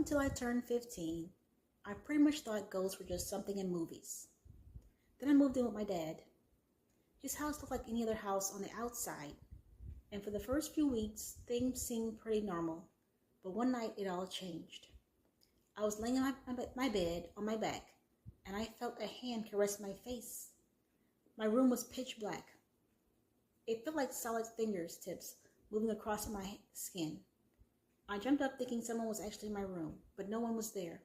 until I turned 15, I pretty much thought ghosts were just something in movies. Then I moved in with my dad. His house looked like any other house on the outside, and for the first few weeks, things seemed pretty normal. But one night, it all changed. I was laying in my bed on my back, and I felt a hand caress my face. My room was pitch black. It felt like solid fingertips moving across my skin. I jumped up thinking someone was actually in my room, but no one was there.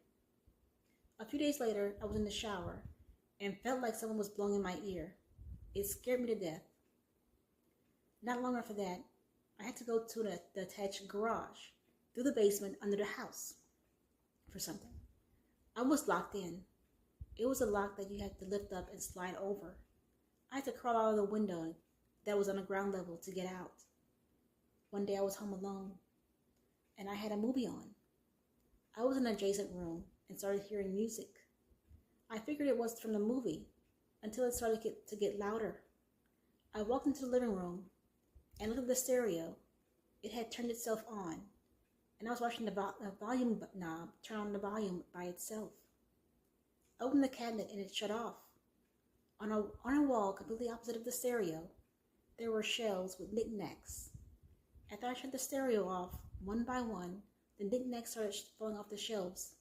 A few days later, I was in the shower and felt like someone was blowing in my ear. It scared me to death. Not long after that, I had to go to the attached garage through the basement under the house for something. I was locked in. It was a lock that you had to lift up and slide over. I had to crawl out of the window that was on the ground level to get out. One day I was home alone, and I had a movie on. I was in an adjacent room and started hearing music. I figured it was from the movie until it started to get louder. I walked into the living room and looked at the stereo. It had turned itself on, and I was watching the volume knob turn on the volume by itself. I opened the cabinet and it shut off. On a wall completely opposite of the stereo, there were shelves with knickknacks. After I shut the stereo off, one by one, the knickknacks started falling off the shelves.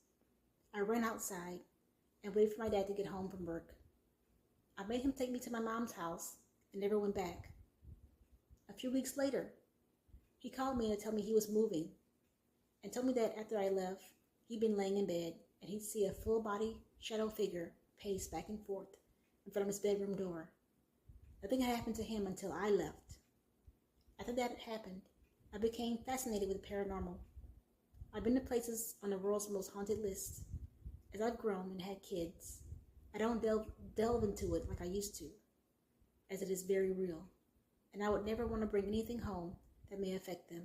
I ran outside and waited for my dad to get home from work. I made him take me to my mom's house and never went back. A few weeks later, he called me to tell me he was moving and told me that after I left, he'd been laying in bed and he'd see a full-body shadow figure pace back and forth in front of his bedroom door. Nothing had happened to him until I left. After that happened, I became fascinated with the paranormal. I've been to places on the world's most haunted list. As I've grown and had kids, I don't delve into it like I used to, as it is very real, and I would never want to bring anything home that may affect them.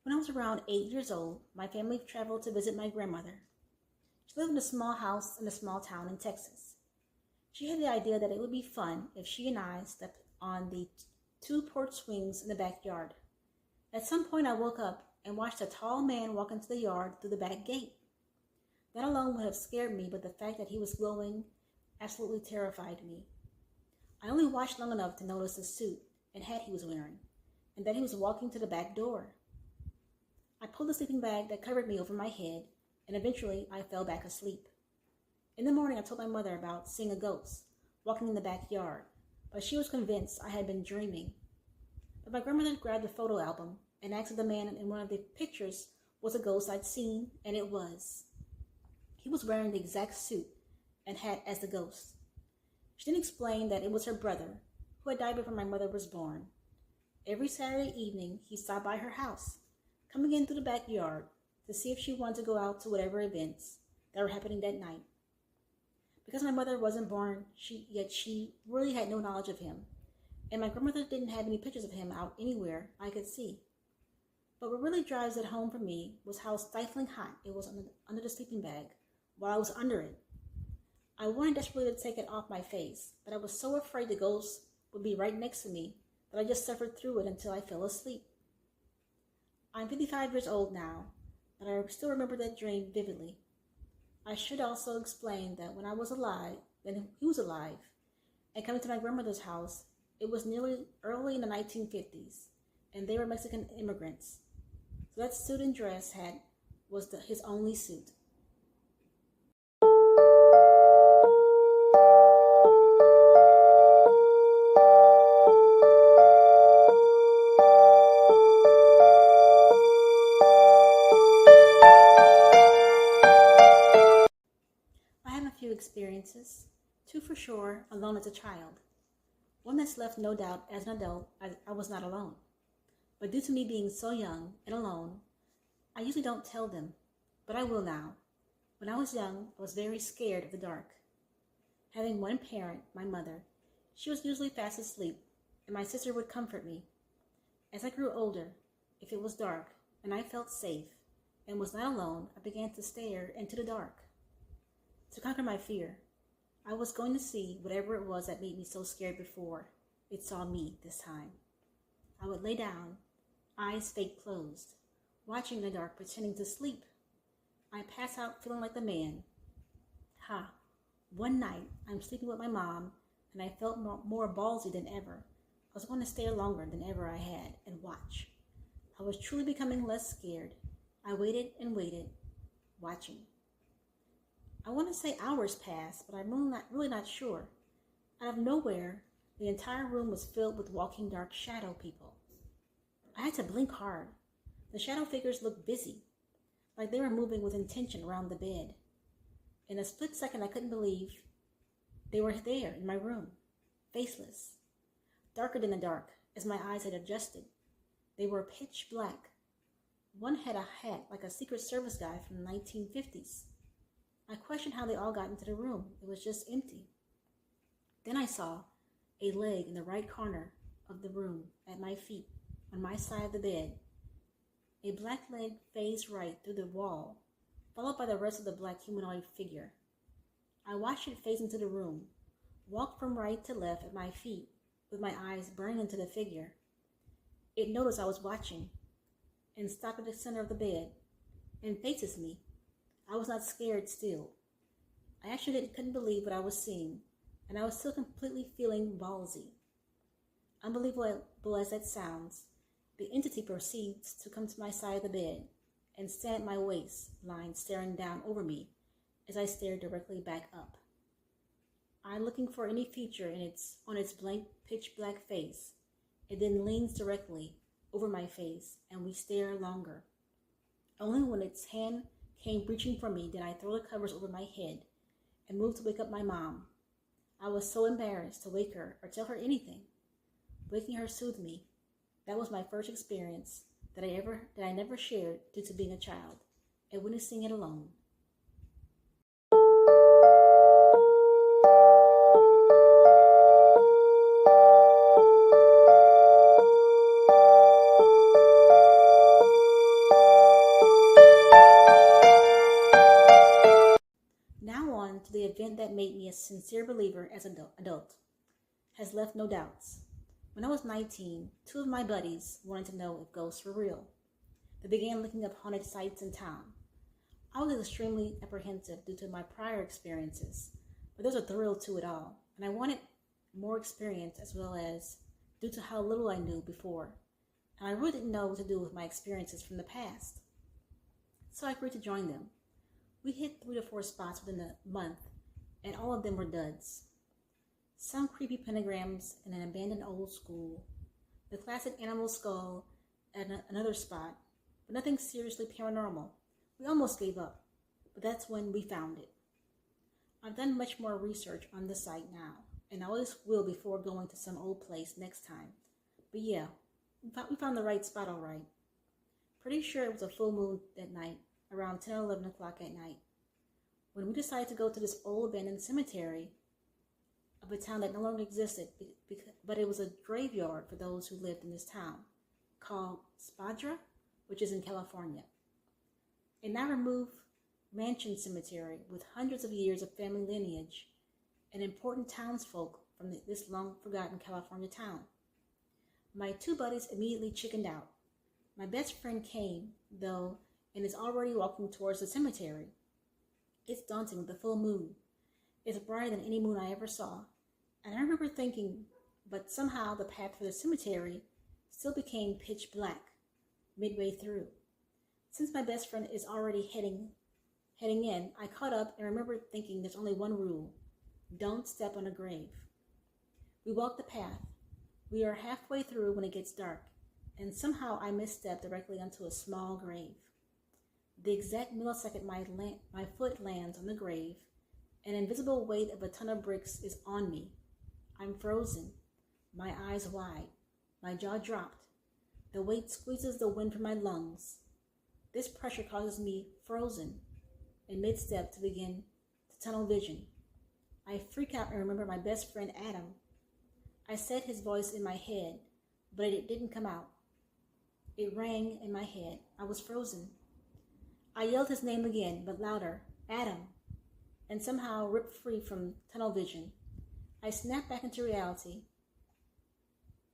When I was around 8 years old, my family traveled to visit my grandmother. She lived in a small house in a small town in Texas. She had the idea that it would be fun if she and I stepped on the two porch swings in the backyard. At some point, I woke up and watched a tall man walk into the yard through the back gate. That alone would have scared me, but the fact that he was glowing absolutely terrified me. I only watched long enough to notice the suit and hat he was wearing, and that he was walking to the back door. I pulled the sleeping bag that covered me over my head, and eventually I fell back asleep. In the morning, I told my mother about seeing a ghost walking in the backyard, but she was convinced I had been dreaming. But my grandmother grabbed a photo album and asked if the man in one of the pictures was a ghost I'd seen, and it was. He was wearing the exact suit and hat as the ghost. She then explained that it was her brother, who had died before my mother was born. Every Saturday evening, he stopped by her house, coming in through the backyard to see if she wanted to go out to whatever events that were happening that night. Because my mother wasn't born, she really had no knowledge of him, and my grandmother didn't have any pictures of him out anywhere I could see. But what really drives it home for me was how stifling hot it was under the sleeping bag while I was under it. I wanted desperately to take it off my face, but I was so afraid the ghost would be right next to me that I just suffered through it until I fell asleep. I'm 55 years old now, but I still remember that dream vividly. I should also explain that when I was alive, then he was alive, and coming to my grandmother's house, it was nearly early in the 1950s, and they were Mexican immigrants. So that suit and dress hat was his only suit. Experiences, two for sure alone as a child. One that's left no doubt as an adult I was not alone. But due to me being so young and alone, I usually don't tell them, but I will now. When I was young, I was very scared of the dark. Having one parent, my mother, she was usually fast asleep, and my sister would comfort me. As I grew older, if it was dark and I felt safe, and was not alone, I began to stare into the dark. To conquer my fear, I was going to see whatever it was that made me so scared before it saw me this time. I would lay down, eyes fake closed, watching in the dark, pretending to sleep. I'd pass out feeling like the man. One night, I'm sleeping with my mom, and I felt more ballsy than ever. I was going to stare longer than ever I had and watch. I was truly becoming less scared. I waited and waited, watching. I want to say hours passed, but I'm really not sure. Out of nowhere, the entire room was filled with walking dark shadow people. I had to blink hard. The shadow figures looked busy, like they were moving with intention around the bed. In a split second, I couldn't believe they were there in my room, faceless, darker than the dark, as my eyes had adjusted. They were pitch black. One had a hat like a Secret Service guy from the 1950s. I questioned how they all got into the room. It was just empty. Then I saw a leg in the right corner of the room at my feet, on my side of the bed. A black leg phased right through the wall, followed by the rest of the black humanoid figure. I watched it phase into the room, walked from right to left at my feet, with my eyes burning into the figure. It noticed I was watching, and stopped at the center of the bed, and faces me. I was not scared still. I actually couldn't believe what I was seeing, and I was still completely feeling ballsy. Unbelievable as that sounds, the entity proceeds to come to my side of the bed and stand at my waistline, staring down over me as I stared directly back up. I'm looking for any feature on its blank, pitch black face. It then leans directly over my face, and we stare longer. Only when its hand came reaching for me did I throw the covers over my head and move to wake up my mom. I was so embarrassed to wake her or tell her anything. Waking her soothed me. That was my first experience that I never shared due to being a child, and witnessing it alone. Now on to the event that made me a sincere believer as an adult. Has left no doubts. When I was 19, two of my buddies wanted to know if ghosts were real. They began looking up haunted sites in town. I was extremely apprehensive due to my prior experiences, but there was a thrill to it all, and I wanted more experience as well as due to how little I knew before, and I really didn't know what to do with my experiences from the past. So I agreed to join them. We hit 3 to 4 spots within a month, and all of them were duds. Some creepy pentagrams in an abandoned old school, the classic animal skull at another spot, but nothing seriously paranormal. We almost gave up, but that's when we found it. I've done much more research on the site now, and I always will before going to some old place next time. But yeah, we found the right spot all right. Pretty sure it was a full moon that night, around 10 or 11 o'clock at night, when we decided to go to this old abandoned cemetery of a town that no longer existed, but it was a graveyard for those who lived in this town, called Spadra, which is in California. A now removed mansion cemetery with hundreds of years of family lineage and important townsfolk from this long-forgotten California town. My two buddies immediately chickened out. My best friend came, though, and is already walking towards the cemetery. It's daunting with the full moon. It's brighter than any moon I ever saw. And I remember thinking, but somehow the path for the cemetery still became pitch black midway through. Since my best friend is already heading in, I caught up and remember thinking there's only one rule: don't step on a grave. We walked the path. We are halfway through when it gets dark, and somehow I misstepped directly onto a small grave. The exact millisecond my foot lands on the grave, an invisible weight of a ton of bricks is on me. I'm frozen, my eyes wide, my jaw dropped. The weight squeezes the wind from my lungs. This pressure causes me frozen in mid-step to begin to tunnel vision. I freak out and remember my best friend Adam. I said his voice in my head, but it didn't come out. It rang in my head. I was frozen. I yelled his name again, but louder, Adam, and somehow ripped free from tunnel vision. I snapped back into reality,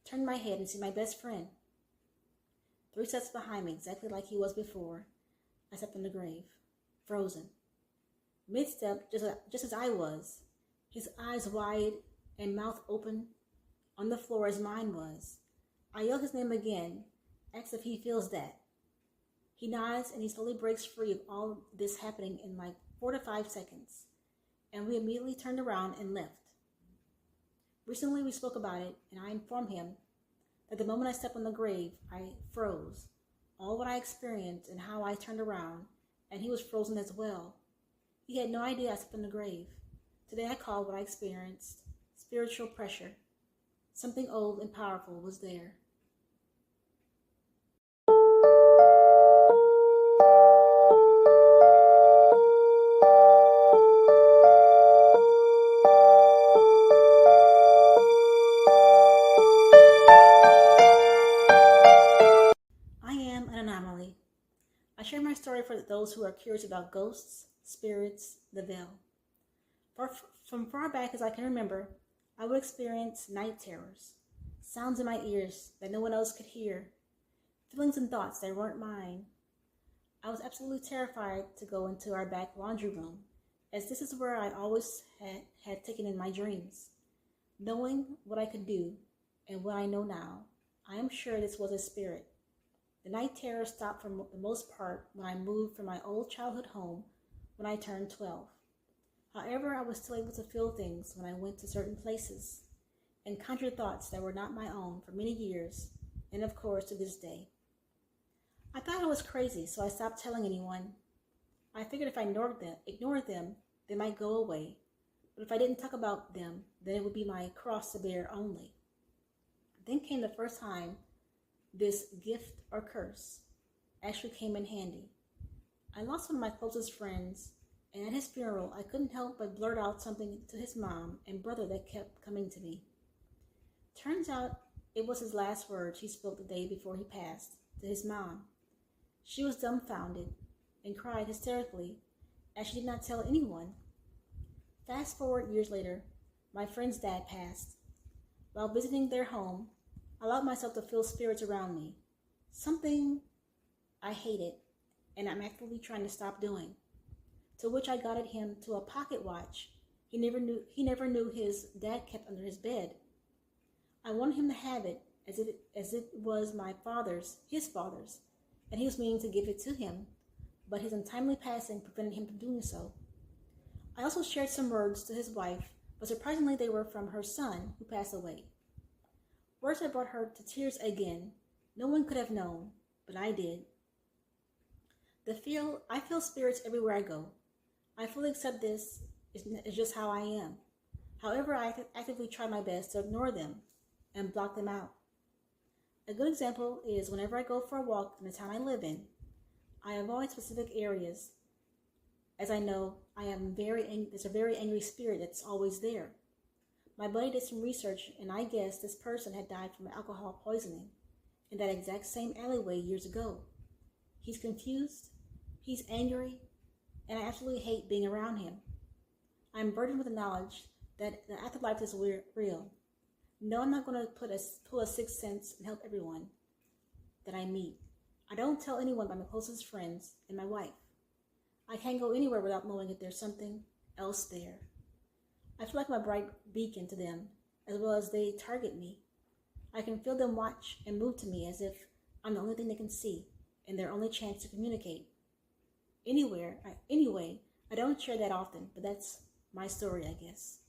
turned my head and see my best friend. 3 steps behind me, exactly like he was before. I stepped in the grave, frozen. Mid-step, just as I was, his eyes wide and mouth open on the floor as mine was. I yell his name again, ask if he feels that. He nods and he slowly breaks free of all this happening in like 4 to 5 seconds, and we immediately turned around and left. Recently we spoke about it, and I informed him that the moment I stepped on the grave, I froze. All what I experienced and how I turned around, and he was frozen as well. He had no idea I stepped on the grave. Today I call what I experienced spiritual pressure. Something old and powerful was there. I am an anomaly. I share my story for those who are curious about ghosts, spirits, the veil. From far back as I can remember, I would experience night terrors, sounds in my ears that no one else could hear, feelings and thoughts that weren't mine. I was absolutely terrified to go into our back laundry room, as this is where I always had taken in my dreams. Knowing what I could do and what I know now, I am sure this was a spirit. The night terror stopped for the most part when I moved from my old childhood home when I turned 12. However, I was still able to feel things when I went to certain places and conjured thoughts that were not my own for many years, and of course to this day. I thought I was crazy, so I stopped telling anyone. I figured if I ignored them, they might go away. But if I didn't talk about them, then it would be my cross to bear only. Then came the first time this gift or curse actually came in handy. I lost one of my closest friends, and at his funeral, I couldn't help but blurt out something to his mom and brother that kept coming to me. Turns out it was his last words he spoke the day before he passed to his mom. She was dumbfounded and cried hysterically, as she did not tell anyone. Fast forward years later, my friend's dad passed. While visiting their home, I allowed myself to feel spirits around me, something I hated and I'm actively trying to stop doing. To which I guided him to a pocket watch he never knew his dad kept under his bed. I wanted him to have it as it was his father's, and he was meaning to give it to him, but his untimely passing prevented him from doing so. I also shared some words to his wife, but surprisingly they were from her son, who passed away. Words that brought her to tears again. No one could have known, but I did. I feel spirits everywhere I go. I fully accept this is just how I am. However, I actively try my best to ignore them and block them out. A good example is whenever I go for a walk in the town I live in, I avoid specific areas, as I know there's a very angry spirit that's always there. My buddy did some research, and I guess this person had died from alcohol poisoning in that exact same alleyway years ago. He's confused, he's angry, and I absolutely hate being around him. I'm burdened with the knowledge that the afterlife is real. No, I'm not going to pull a sixth sense and help everyone that I meet. I don't tell anyone but my closest friends and my wife. I can't go anywhere without knowing if there's something else there. I feel like I'm a bright beacon to them, as well as they target me. I can feel them watch and move to me as if I'm the only thing they can see and their only chance to communicate. Anyway, I don't share that often, but that's my story, I guess.